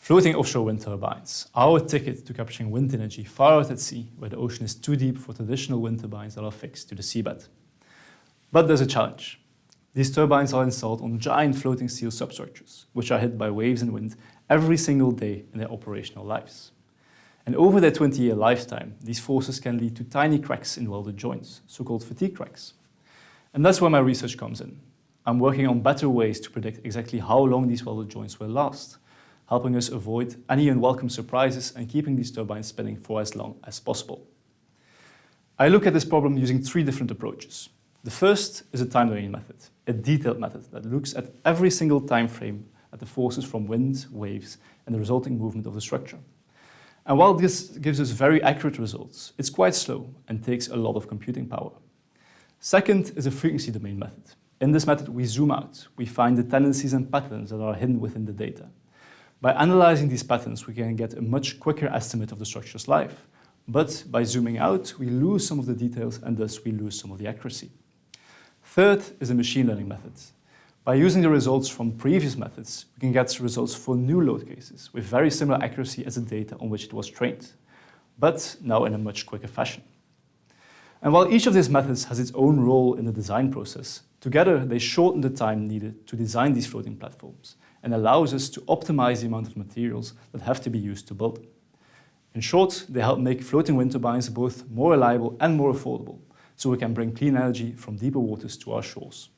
Floating offshore wind turbines are our ticket to capturing wind energy far out at sea, where the ocean is too deep for traditional wind turbines that are fixed to the seabed. But there's a challenge. These turbines are installed on giant floating steel substructures, which are hit by waves and wind every single day in their operational lives. And over their 20-year lifetime, these forces can lead to tiny cracks in welded joints, so-called fatigue cracks. And that's where my research comes in. I'm working on better ways to predict exactly how long these welded joints will last, helping us avoid any unwelcome surprises and keeping these turbines spinning for as long as possible. I look at this problem using 3 different approaches. The first is a time domain method, a detailed method that looks at every single time frame at the forces from wind, waves, and the resulting movement of the structure. And while this gives us very accurate results, it's quite slow and takes a lot of computing power. Second is a frequency domain method. In this method, we zoom out. We find the tendencies and patterns that are hidden within the data. By analyzing these patterns, we can get a much quicker estimate of the structure's life. But by zooming out, we lose some of the details and thus we lose some of the accuracy. Third is a machine learning method. By using the results from previous methods, we can get results for new load cases with very similar accuracy as the data on which it was trained, but now in a much quicker fashion. And while each of these methods has its own role in the design process, together they shorten the time needed to design these floating platforms and allows us to optimize the amount of materials that have to be used to build them. In short, they help make floating wind turbines both more reliable and more affordable, so we can bring clean energy from deeper waters to our shores.